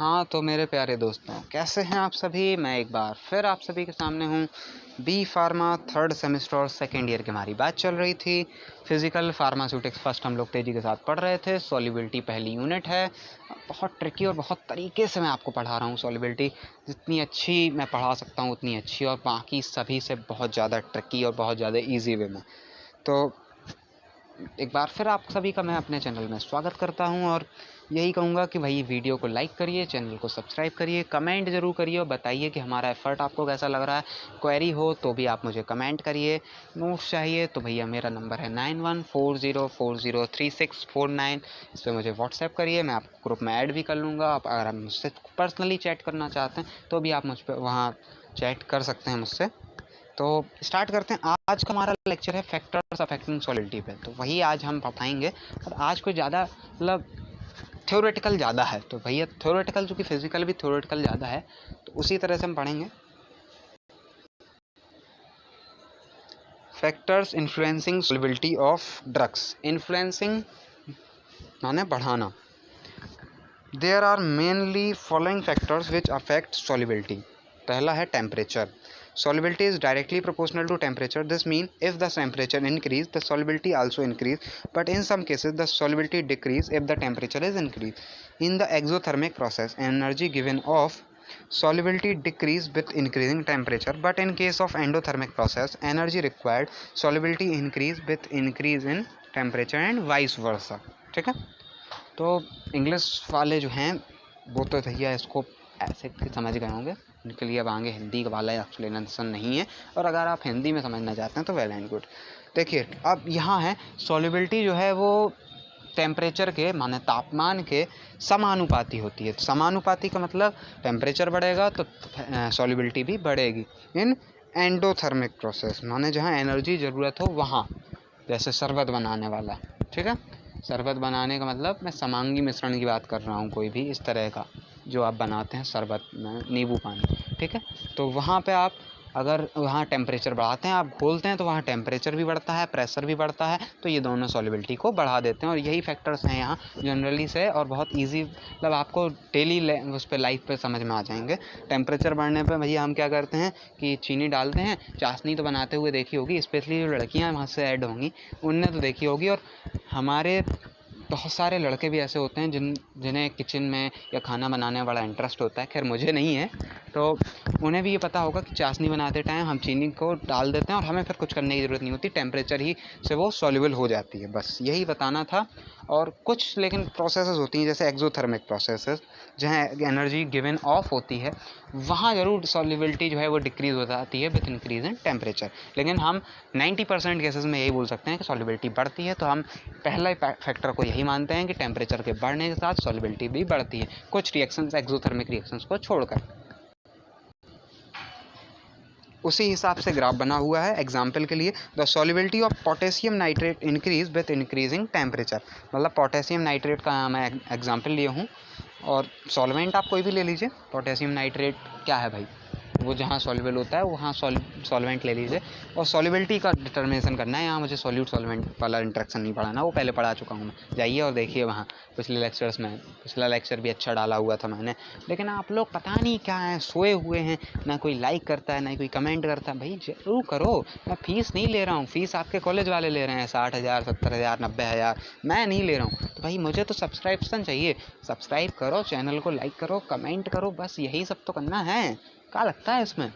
हाँ तो मेरे प्यारे दोस्तों, कैसे हैं आप सभी। मैं एक बार फिर आप सभी के सामने हूँ। बी फार्मा थर्ड सेमेस्टर और सेकेंड ईयर की हमारी बात चल रही थी। फिजिकल फार्मास्यूटिक्स फर्स्ट हम लोग तेज़ी के साथ पढ़ रहे थे। सॉल्युबिलिटी पहली यूनिट है। बहुत ट्रिकी और बहुत तरीके से मैं आपको पढ़ा रहा हूँ। सॉल्युबिलिटी जितनी अच्छी मैं पढ़ा सकता हूँ उतनी अच्छी, और बाकी सभी से बहुत ज़्यादा ट्रिकी और बहुत ज़्यादा ईजी वे में। तो एक बार फिर आप सभी का मैं अपने चैनल में स्वागत करता हूं, और यही कहूँगा कि भाई वीडियो को लाइक करिए, चैनल को सब्सक्राइब करिए, कमेंट ज़रूर करिए और बताइए कि हमारा एफ़र्ट आपको कैसा लग रहा है। क्वेरी हो तो भी आप मुझे कमेंट करिए। नोट्स चाहिए तो भैया मेरा नंबर है 9140403649। इस पर मुझे व्हाट्सएप करिए, मैं आपको ग्रुप में ऐड भी कर लूँगा। आप अगर आप मुझसे पर्सनली चैट करना चाहते हैं तो भी आप मुझ पर वहाँ चैट कर सकते हैं मुझसे। तो स्टार्ट करते हैं। आज का हमारा लेक्चर है फैक्टर्स अफेक्टिंग सॉलिडिटी पे, तो वही आज हम पढ़ाएंगे। और आज कोई ज़्यादा मतलब थ्योरेटिकल ज़्यादा है, तो भैया थ्योरेटिकल चूँकि फिजिकल भी थ्योरेटिकल ज़्यादा है तो उसी तरह से हम पढ़ेंगे। Factors influencing solubility of drugs. Influencing माने बढ़ाना। There are mainly following factors which affect solubility. पहला है temperature. Solubility is directly proportional to temperature. This means if the temperature increase, the solubility also increase. But in some cases, the solubility decrease if the temperature is increased. In the exothermic process, energy given off solubility decrease with increasing temperature. But in case of endothermic process, energy required solubility increase with increase in temperature and vice versa. ठीक है। तो English वाले जो हैं वो तो भैया इसको ऐसे समझ गए होंगे, उनके लिए अब आगे हिंदी वाला एक्सप्लेनेशन नहीं है। और अगर आप हिंदी में समझना चाहते हैं तो वेल एंड गुड। देखिए अब यहाँ है सॉल्युबिलिटी जो है वो टेम्परेचर के माने तापमान के समानुपाती होती है। समानुपाती का मतलब टेम्परेचर बढ़ेगा तो सॉल्युबिलिटी भी बढ़ेगी। इन एंडोथर्मिक प्रोसेस माने जहाँ एनर्जी ज़रूरत हो वहाँ, जैसे शरबत बनाने वाला, ठीक है। शरबत बनाने का मतलब मैं समांगी मिश्रण की बात कर रहा हूँ, कोई भी इस तरह का जो आप बनाते हैं शरबत में नींबू पानी, ठीक है। तो वहाँ पे आप अगर वहाँ टेम्परेचर बढ़ाते हैं, आप घोलते हैं तो वहाँ टेम्परेचर भी बढ़ता है, प्रेशर भी बढ़ता है, तो ये दोनों सॉल्युबिलिटी को बढ़ा देते हैं। और यही फैक्टर्स हैं यहाँ जनरली से, और बहुत ईजी मतलब आपको डेली उस पर लाइफ पे समझ में आ जाएंगे। टेम्परेचर बढ़ने पे भैया हम क्या करते हैं कि चीनी डालते हैं। चाशनी तो बनाते हुए देखी होगी, स्पेशली जो लड़कियाँ वहाँ से ऐड होंगी उनने तो देखी होगी। और हमारे बहुत सारे लड़के भी ऐसे होते हैं जिन्हें किचन में या खाना बनाने में बड़ा इंटरेस्ट होता है। खैर मुझे नहीं है, तो उन्हें भी ये पता होगा कि चाशनी बनाते टाइम हम चीनी को डाल देते हैं और हमें फिर कुछ करने की ज़रूरत नहीं होती, टेम्परेचर ही से वो सॉल्युबल हो जाती है। बस यही बताना था। और कुछ लेकिन प्रोसेसेस होती हैं जैसे एक्सोथर्मिक प्रोसेसेस, जहाँ एनर्जी गिवन ऑफ होती है, वहाँ ज़रूर सॉल्युबिलिटी जो है वो डिक्रीज़ हो जाती है विथ इंक्रीज इन टेम्परेचर। लेकिन हम 90% केसेस में यही बोल सकते हैं कि सॉल्युबिलिटी बढ़ती है। तो हम पहला फैक्टर को यही मानते हैं कि टेम्परेचर के बढ़ने के साथ सॉल्युबिलिटी भी बढ़ती है, कुछ रिएक्शंस एक्सोथर्मिक रिएक्शंस को छोड़कर। उसी हिसाब से ग्राफ बना हुआ है एग्जाम्पल के लिए। The solubility of potassium nitrate increase with increasing temperature. मतलब पोटेशियम नाइट्रेट का मैं एग्जाम्पल लिए हूँ, और सॉल्वेंट आप कोई भी ले लीजिए। पोटेशियम नाइट्रेट क्या है भाई, वो जहाँ सॉल्युबल होता है वहाँ सॉल्वेंट ले लीजिए। और सॉल्युबिलिटी का डिटर्मिनेशन करना है। यहाँ मुझे सॉल्यूट सॉल्वेंट वाला इंट्रैक्शन नहीं पढ़ाना, वो पहले पढ़ा चुका हूँ मैं। जाइए और देखिए वहाँ पिछले लेक्चर्स में। पिछला लेक्चर भी अच्छा डाला हुआ था मैंने, लेकिन आप लोग पता नहीं क्या है, सोए हुए हैं। ना कोई लाइक करता है ना कोई कमेंट करता है। भाई जरूर करो, मैं फ़ीस नहीं ले रहा हूँ। फ़ीस आपके कॉलेज वाले ले रहे हैं 60,000 70,000 90,000, मैं नहीं ले रहा हूँ। तो भाई मुझे तो सब्सक्रिप्शन चाहिए। सब्सक्राइब करो, चैनल को लाइक करो, कमेंट करो, बस यही सब तो करना है। क्या लगता है इसमें,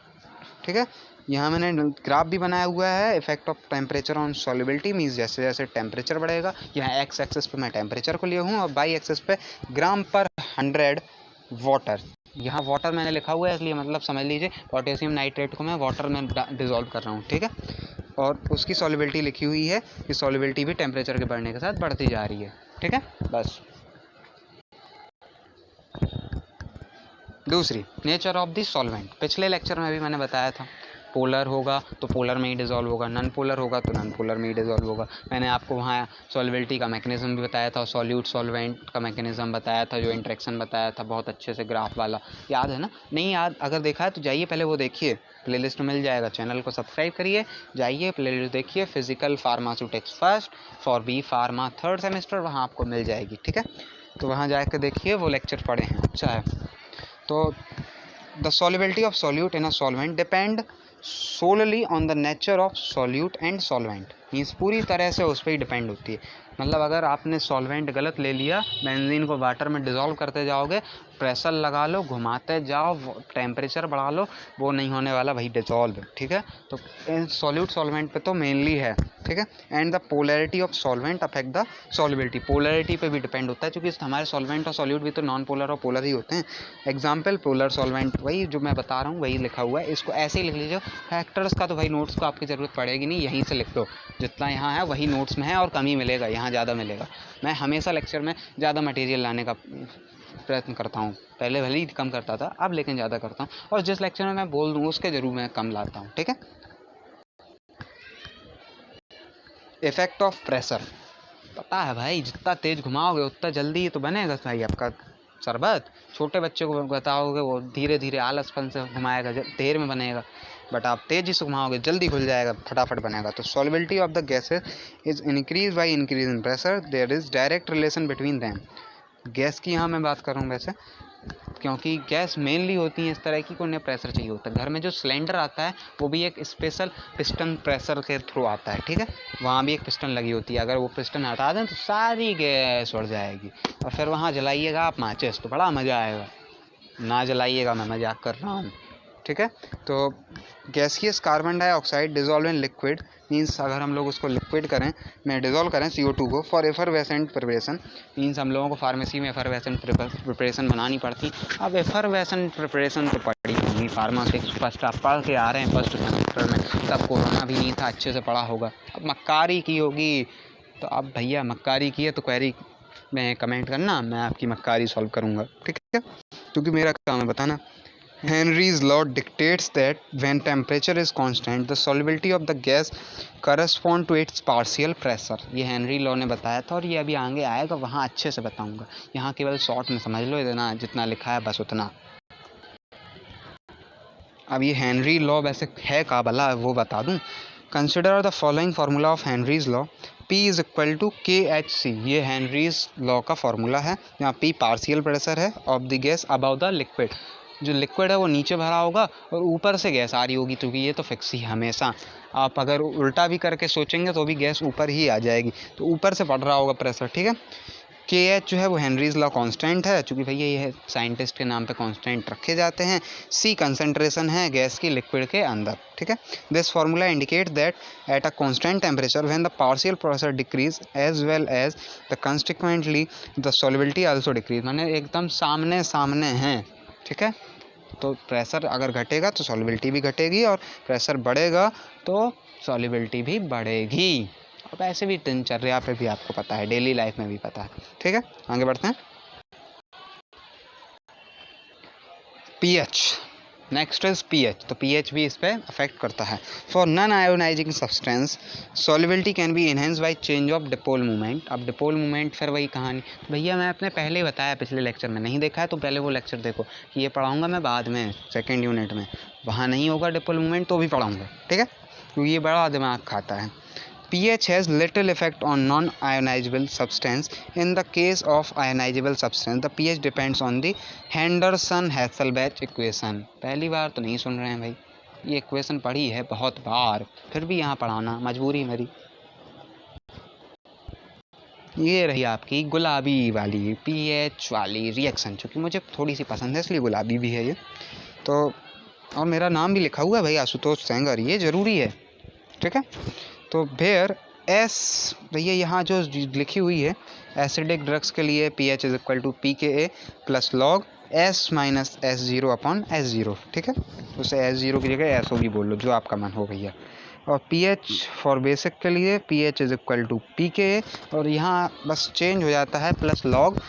ठीक है। यहाँ मैंने ग्राफ भी बनाया हुआ है। Effect of temperature on solubility means जैसे जैसे टेम्परेचर बढ़ेगा, यहाँ एक्स एक्सेस पे मैं टेम्परेचर को लिया हूँ और वाई एक्सेस पे ग्राम पर 100 वाटर। यहाँ वाटर मैंने लिखा हुआ है इसलिए मतलब समझ लीजिए पोटेशियम नाइट्रेट को मैं वाटर में डिजोल्व कर रहा हूँ, ठीक है। और उसकी सॉल्युबिलिटी लिखी हुई है कि सॉल्युबिलिटी भी टेम्परेचर के बढ़ने के साथ बढ़ती जा रही है, ठीक है। बस दूसरी, नेचर ऑफ द सॉल्वेंट। पिछले लेक्चर में भी मैंने बताया था, पोलर होगा तो पोलर में ही डिज़ोल्व होगा, नॉन पोलर होगा तो नॉन पोलर में ही डिज़ोल्व होगा। मैंने आपको वहाँ सॉल्युबिलिटी का मैकेनिज्म भी बताया था, सॉल्यूट सॉल्वेंट का मैकेनिज्म बताया था, जो इंट्रैक्शन बताया था बहुत अच्छे से ग्राफ वाला। याद है ना? नहीं याद अगर देखा है तो जाइए पहले वो देखिए, प्लेलिस्ट में मिल जाएगा। चैनल को सब्सक्राइब करिए, जाइए प्लेलिस्ट देखिए, physical pharmaceutics first for B pharma third semester, वहाँ आपको मिल जाएगी, ठीक है। तो वहाँ जाकर देखिए, वो लेक्चर पढ़े हैं, अच्छा है। तो the solubility of solute in a solvent depend solely on the nature of solute and solvent, means पूरी तरह से उस पर ही डिपेंड होती है। मतलब अगर आपने सॉल्वेंट गलत ले लिया, बेंजीन को वाटर में डिज़ोल्व करते जाओगे, प्रेशर लगा लो, घुमाते जाओ, टेम्परेचर बढ़ा लो, वो नहीं होने वाला भाई डिज़ोल्व, ठीक है। तो सॉल्यूट सॉल्वेंट पे तो मेनली है, ठीक है। And the polarity of solvent affect the solubility, polarity पे भी डिपेंड होता है, क्योंकि हमारे सॉल्वेंट और सॉल्यूट भी तो नॉन पोलर और पोलर ही होते हैं। एग्जाम्पल पोलर सॉल्वेंट, वही जो मैं बता रहा हूँ वही लिखा हुआ है, इसको ऐसे ही लिख लीजिए। फैक्टर्स का तो भाई नोट्स को आपकी ज़रूरत पड़ेगी नहीं, यहीं से लिख लो, जितना यहाँ है वही नोट्स में है, और कम ही मिलेगा, यहाँ ज़्यादा मिलेगा। मैं हमेशा लेक्चर में ज़्यादा मटेरियल लाने का प्रयत्न करता हूँ, पहले भले ही कम करता था, अब लेकिन ज़्यादा करता हूँ, और जिस लेक्चर में मैं बोल दूँ उसके ज़रूर मैं कम लाता हूँ, ठीक है। इफेक्ट ऑफ प्रेशर, पता है भाई, जितना तेज़ घुमाओगे उतना जल्दी तो बनेगा भाई आपका शरबत। छोटे बच्चे को बताओगे वो धीरे धीरे आलसपन से घुमाएगा, देर में बनेगा, बट आप तेज़ी से घुमाओगे जल्दी घुल जाएगा, फटाफट बनेगा। तो solubility of the gases is increase by increase in pressure, there is direct relation between them. Gas की यहाँ मैं बात कर रहा हूँ वैसे, क्योंकि गैस मेनली होती है इस तरह की, उन्हें प्रेशर चाहिए होता है। घर में जो सिलेंडर आता है वो भी एक स्पेशल पिस्टन प्रेशर के थ्रू आता है, ठीक है। वहाँ भी एक पिस्टन लगी होती है, अगर वो पिस्टन हटा दें तो सारी गैस उड़ जाएगी, और फिर वहाँ जलाइएगा आप माचिस तो बड़ा मज़ा आएगा, ना जलाइएगा, मैं मजाक कर रहा हूँ, ठीक है। तो gaseous carbon dioxide dissolve in liquid, means अगर हम लोग उसको लिक्विड करें, में डिजोल्व करें CO2 को, फॉर एफरवेसेंट प्रिपरेशन, मीन्स हम लोगों को फार्मेसी में एफरवेसेंट प्रिपरेशन बनानी पड़ती। अब एफरवेसेंट प्रिपरेशन तो पड़ी होगी, फार्मासिक्स फर्स्ट आप पढ़ के आ रहे हैं फर्स्ट सेमेस्टर में, तब कोरोना भी नहीं था, अच्छे से पढ़ा होगा। अब मक्कारी की होगी, तो अब भैया मक्कारी की है तो क्वेरी में कमेंट करना, मैं आपकी मक्कारी सॉल्व करूँगा, ठीक है, क्योंकि मेरा काम है बताना। Henry's law dictates that when temperature is constant, the solubility of the gas correspond to its partial pressure। ये हेनरी लॉ ने बताया था, और ये अभी आगे आएगा, वहाँ अच्छे से बताऊंगा, यहाँ केवल शॉर्ट में समझ लो, इतना जितना लिखा है बस उतना। अब ये हेनरी लॉ वैसे है का भला, वो बता दूं। Consider the following formula of Henry's law, P is equal to KHC, ये हेनरीज लॉ का फार्मूला है, यहाँ P पार्शियल प्रेशर है of the gas about the liquid, जो लिक्विड है वो नीचे भरा होगा और ऊपर से गैस आ रही होगी, क्योंकि ये तो फिक्स ही हमेशा, आप अगर उल्टा भी करके सोचेंगे तो भी गैस ऊपर ही आ जाएगी, तो ऊपर से पड़ रहा होगा प्रेशर, ठीक है। KH जो है वो हेनरीज लॉ कांस्टेंट है, चूँकि भैया ये है साइंटिस्ट के नाम पे कांस्टेंट रखे जाते हैं। C कंसंट्रेशन है गैस की लिक्विड के अंदर, ठीक है। This formula indicate that at a constant temperature when the partial pressure decrease as well as the consequently the solubility also decrease, माने एकदम सामने सामने हैं, ठीक है। तो प्रेशर अगर घटेगा तो सॉल्युबिलिटी भी घटेगी, और प्रेशर बढ़ेगा तो सॉल्युबिलिटी भी बढ़ेगी। अब ऐसे भी दिनचर्या पे भी आपको पता है, डेली लाइफ में भी पता है, ठीक है। आगे बढ़ते हैं। pH, नेक्स्ट इज pH, तो pH भी इस पर अफेक्ट करता है। For non ionizing substance solubility can be enhance by change of dipole movement. अब डिपोल मूवमेंट फिर वही कहानी, तो भैया मैं आपने पहले ही बताया, पिछले लेक्चर में नहीं देखा है तो पहले वो लेक्चर देखो, कि ये पढ़ाऊँगा मैं बाद में सेकेंड यूनिट में, वहाँ नहीं होगा डिपोल मूवमेंट तो भी पढ़ाऊँगा, ठीक है, क्योंकि ये बड़ा दिमाग खाता है। pH has little effect on non-ionizable substance. In the case of ionizable substance, the pH depends on the Henderson-Hasselbalch equation। पहली बार तो नहीं सुन रहे हैं भाई, ये इक्वेशन पढ़ी है बहुत बार, फिर भी यहाँ पढ़ाना मजबूरी मेरी। ये रही आपकी गुलाबी वाली pH वाली रिएक्शन, चूँकि मुझे थोड़ी सी पसंद है इसलिए गुलाबी भी है ये, तो और मेरा नाम भी लिखा हुआ है भाई, आशुतोष सेंगर, ये ज़रूरी है, ठीक है। तो वेयर S, भैया यहाँ जो लिखी हुई है एसिडिक ड्रग्स के लिए pH is equal to pKa plus log S minus S0 upon S0, ठीक है। उसे S0 की जगह SO भी बोल लो, जो आपका मन हो भैया। और pH फॉर बेसिक के लिए pH is equal to pKa, और यहाँ बस चेंज हो जाता है प्लस लॉग,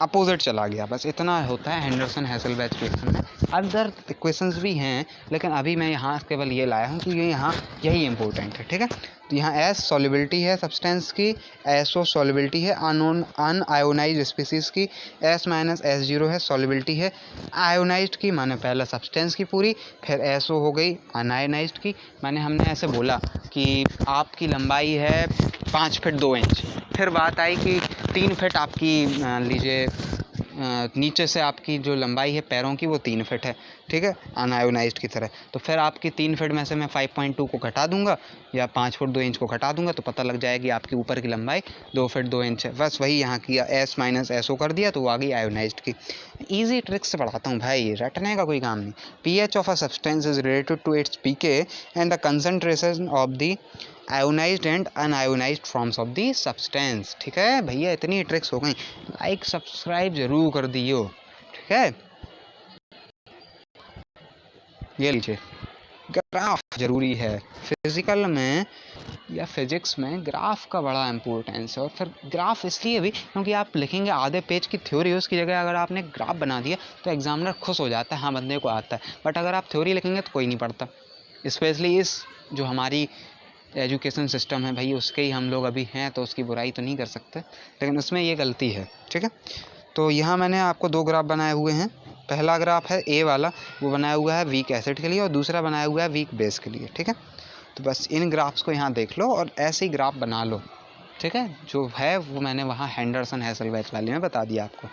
अपोजिट चला गया, बस इतना होता है हेंडरसन हैसेलबैच रिएक्शन में। अदर इक्वेशंस भी हैं, लेकिन अभी मैं यहाँ केवल ये लाया हूँ कि ये यहाँ यही इंपॉर्टेंट है, ठीक है। तो यहाँ S सॉल्युबिलिटी है सब्सटेंस की, SO सॉल्युबिलिटी है अनआयोनाइज्ड स्पीसीज़ की, S माइनस S0 है सॉल्युबिलिटी है आयोनाइज्ड की, माने पहला सब्सटेंस की पूरी, फिर SO हो गई अनआयोनाइज्ड की। माने हमने ऐसे बोला कि आपकी लंबाई है 5 फीट 2 इंच, फिर बात आई कि 3 फीट आपकी लीजिए नीचे से आपकी जो लंबाई है पैरों की वो 3 फीट है, ठीक है, अनआयोनाइज्ड की तरह। तो फिर आपकी 3 फीट में से मैं 5.2 को घटा दूंगा या 5 फुट 2 इंच को घटा दूंगा तो पता लग जाएगी आपकी ऊपर की लंबाई 2 फीट 2 इंच है। बस वही यहाँ किया, एस माइनस एसओ कर दिया तो वो आ गई आयोनाइज्ड की। ईजी ट्रिक्स से पढ़ाता हूँ भाई, रटने का कोई काम नहीं। PH of a substance is related to its pK and the concentration of the ionized and unionized forms of the substance. ठीक है भैया, इतनी ट्रिक्स हो गई। लाइक सब्सक्राइब जरूर कर दियो, ठीक है। ये लीजिए, ग्राफ जरूरी है फिजिकल में या फिजिक्स में, ग्राफ का बड़ा इंपॉर्टेंस है। और फिर ग्राफ इसलिए भी क्योंकि आप लिखेंगे आधे पेज की थ्योरी, उसकी जगह अगर आपने ग्राफ बना दिया तो एग्जामिनर खुश हो जाता है, हाँ बंदे को आता है। बट अगर आप थ्योरी लिखेंगे तो कोई नहीं पढ़ता। स्पेशली इस जो हमारी एजुकेशन सिस्टम है भाई, उसके ही हम लोग अभी हैं तो उसकी बुराई तो नहीं कर सकते, लेकिन उसमें ये गलती है, ठीक है। तो यहाँ मैंने आपको 2 ग्राफ बनाए हुए हैं। पहला ग्राफ है ए वाला, वो बनाया हुआ है वीक एसिड के लिए, और दूसरा बनाया हुआ है वीक बेस के लिए, ठीक है। तो बस इन ग्राफ्स को यहाँ देख लो और ऐसे ही ग्राफ बना लो, ठीक है। जो है वो मैंने वहाँ हेंडरसन हैसलवेथ वाले में बता दिया आपको।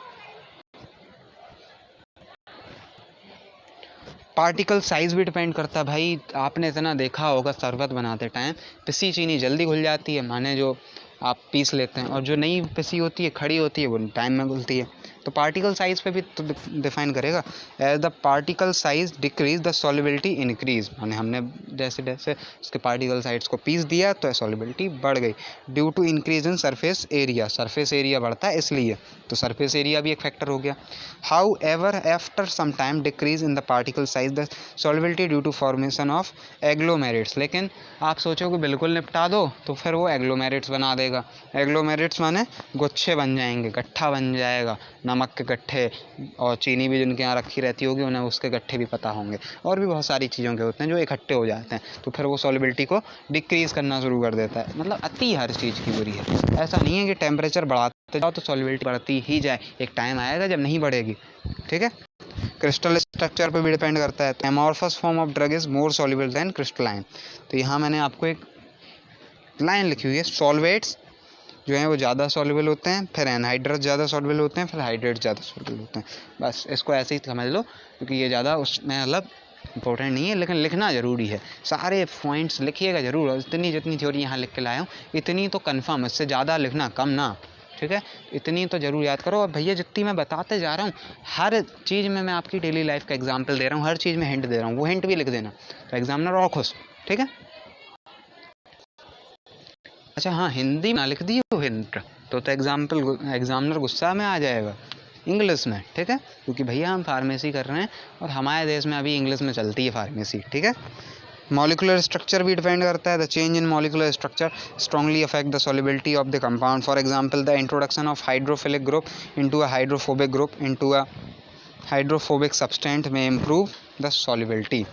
पार्टिकल साइज़ भी डिपेंड करता है भाई। आपने इतना देखा होगा शरबत बनाते टाइम पिसी चीनी जल्दी घुल जाती है, माने जो आप पीस लेते हैं, और जो नहीं पिसी होती है खड़ी होती है वो टाइम में घुलती है। तो पार्टिकल साइज़ पे भी तो डिफाइन करेगा। As the particle size decrease the solubility increase, माने हमने जैसे जैसे उसके पार्टिकल साइज को पीस दिया तो सॉल्युबिलिटी बढ़ गई। Due to increase in surface area, surface area बढ़ता है इसलिए, तो सरफेस एरिया भी एक फैक्टर हो गया। However after some time decrease in the particle size the solubility due to formation of agglomerates. लेकिन आप सोचो कि बिल्कुल निपटा दो तो फिर वो एग्लोमेरेट्स बना देगा। एग्लोमेरेट्स माने गुच्छे बन जाएंगे, गट्ठा बन जाएगा, नमक के गट्ठे, और चीनी भी जिनके यहाँ रखी रहती होगी उन्हें उसके गट्ठे भी पता होंगे, और भी बहुत सारी चीज़ों के होते हैं जो इकट्ठे हो जाते हैं, तो फिर वो सॉल्युबिलिटी को डिक्रीज़ करना शुरू कर देता है। मतलब अति हर चीज़ की बुरी है। ऐसा नहीं है कि टेम्परेचर बढ़ाते जाओ तो सॉल्युबिलिटी बढ़ती ही जाए, एक टाइम आएगा जब नहीं बढ़ेगी, ठीक है। क्रिस्टल स्ट्रक्चर पे भी डिपेंड करता है। तो amorphous form of drug is more soluble than crystalline. तो यहाँ मैंने आपको एक लाइन लिखी हुई है, सॉल्वेट्स जो हैं वो ज़्यादा सॉल्युबल होते हैं, फिर एनहाइड्रस ज़्यादा सॉल्युबल होते हैं, फिर हाइड्रेट्स ज़्यादा सॉल्युबल होते हैं। बस इसको ऐसे ही समझ लो, क्योंकि ये ज़्यादा उसमें मतलब इंपॉर्टेंट नहीं है, लेकिन लिखना ज़रूरी है। सारे पॉइंट्स लिखिएगा ज़रूर, और इतनी जितनी थ्योरी यहाँ लिख के लाया हूँ इतनी तो कन्फर्म, इससे ज़्यादा लिखना कम ना, ठीक है। इतनी तो ज़रूर याद करो। और भैया जितनी मैं बताते जा रहा हूँ हर चीज़ में मैं आपकी डेली लाइफ का एग्जाम्पल दे रहा हूँ, हर चीज़ में हिंट दे रहा हूँ, वो हिंट भी लिख देना तो एग्जामिनर और खुश, ठीक है। अच्छा हाँ, हिंदी में लिख दिए हो हिंट तो एग्जामिनर गुस्सा में आ जाएगा, इंग्लिश में, ठीक है। क्योंकि भैया हम फार्मेसी कर रहे हैं और हमारे देश में अभी इंग्लिश में चलती है फार्मेसी, ठीक है। मॉलिकुलर स्ट्रक्चर भी डिपेंड करता है। The change in molecular structure strongly affect the solubility of the compound. For example the introduction of hydrophilic group into a hydrophobic group into a hydrophobic substance में improve the solubility.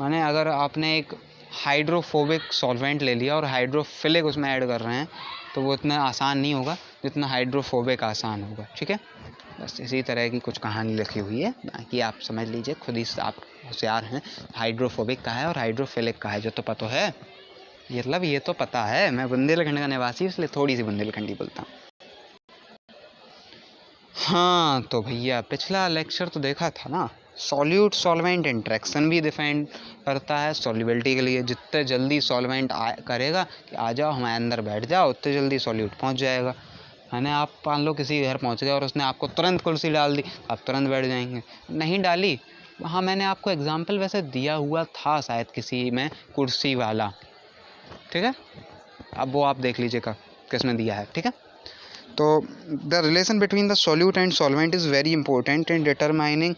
माने अगर आपने एक hydrophobic solvent ले लिया और hydrophilic उसमें add कर रहे हैं तो वो इतना आसान नहीं होगा जितना हाइड्रोफोबिक आसान होगा, ठीक है। बस इसी तरह की कुछ कहानी लिखी हुई है, बाकी आप समझ लीजिए खुद ही, आप होशियार हैं। हाइड्रोफोबिक का है और हाइड्रोफिलिक का है, जो तो पता है, मतलब ये तो पता है। मैं बुंदेलखंड का निवासी इसलिए थोड़ी सी बुंदेलखंडी बोलता हूँ। हाँ तो भैया पिछला लेक्चर तो देखा था ना, सॉल्यूट सॉल्वेंट इंट्रैक्शन भी डिफाइन करता है सॉल्युबिलिटी के लिए। जितने जल्दी सॉल्वेंट करेगा कि आ जाओ हमारे अंदर बैठ जाओ, उतने जल्दी सॉल्यूट पहुंच जाएगा। मैंने आप मान लो किसी घर पहुंच गए और उसने आपको तुरंत कुर्सी डाल दी, आप तुरंत बैठ जाएंगे। नहीं डाली, वहाँ मैंने आपको एग्जाम्पल वैसे दिया हुआ था शायद किसी में, कुर्सी वाला, ठीक है। अब वो आप देख लीजिएगा किसने दिया है, ठीक है। तो the relation between the solute and solvent is very important in determining,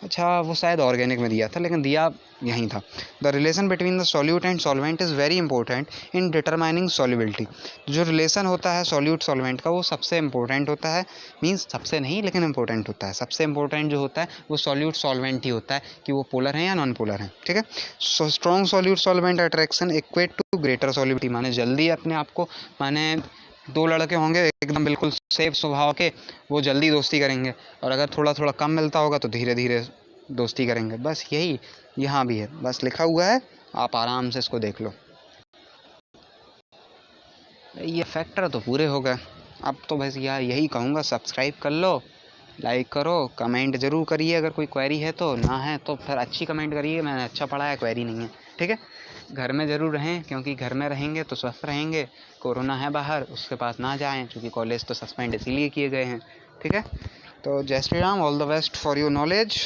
अच्छा वो शायद ऑर्गेनिक में दिया था लेकिन दिया यहीं था। The relation between the solute and solvent is very important in determining solubility. जो रिलेशन होता है सॉल्यूट सॉल्वेंट का वो सबसे इंपॉर्टेंट होता है, मींस सबसे नहीं लेकिन इंपॉर्टेंट होता है। सबसे इंपॉर्टेंट जो होता है वो सॉल्यूट सॉल्वेंट ही होता है कि वो पोलर हैं या नॉन पोलर हैं, ठीक है। So strong solute solvent attraction equate to greater solubility, माने जल्दी अपने आप को, माने 2 लड़के होंगे एकदम बिल्कुल सेफ स्वभाव के, वो जल्दी दोस्ती करेंगे, और अगर थोड़ा थोड़ा कम मिलता होगा तो धीरे धीरे दोस्ती करेंगे। बस यही यहाँ भी है, बस लिखा हुआ है, आप आराम से इसको देख लो। ये फैक्टर तो पूरे हो गए। अब तो बस यार यही कहूँगा, सब्सक्राइब कर लो लाइक करो, कमेंट ज़रूर करिए अगर कोई क्वेरी है तो, ना है तो फिर अच्छी कमेंट करिए, मैंने अच्छा पढ़ा है, क्वेरी नहीं है, ठीक है। घर में ज़रूर रहें, क्योंकि घर में रहेंगे तो स्वस्थ रहेंगे। कोरोना है बाहर, उसके पास ना जाएं, क्योंकि कॉलेज तो सस्पेंड इसीलिए किए गए हैं, ठीक है। तो जय Shri Ram, all the best for your knowledge.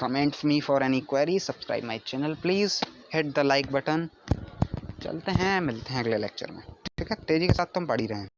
Comment me for any query, subscribe my channel please, hit the like button. चलते हैं, मिलते हैं अगले लेक्चर में, ठीक है। तेज़ी के साथ तो हम पढ़ ही रहे हैं।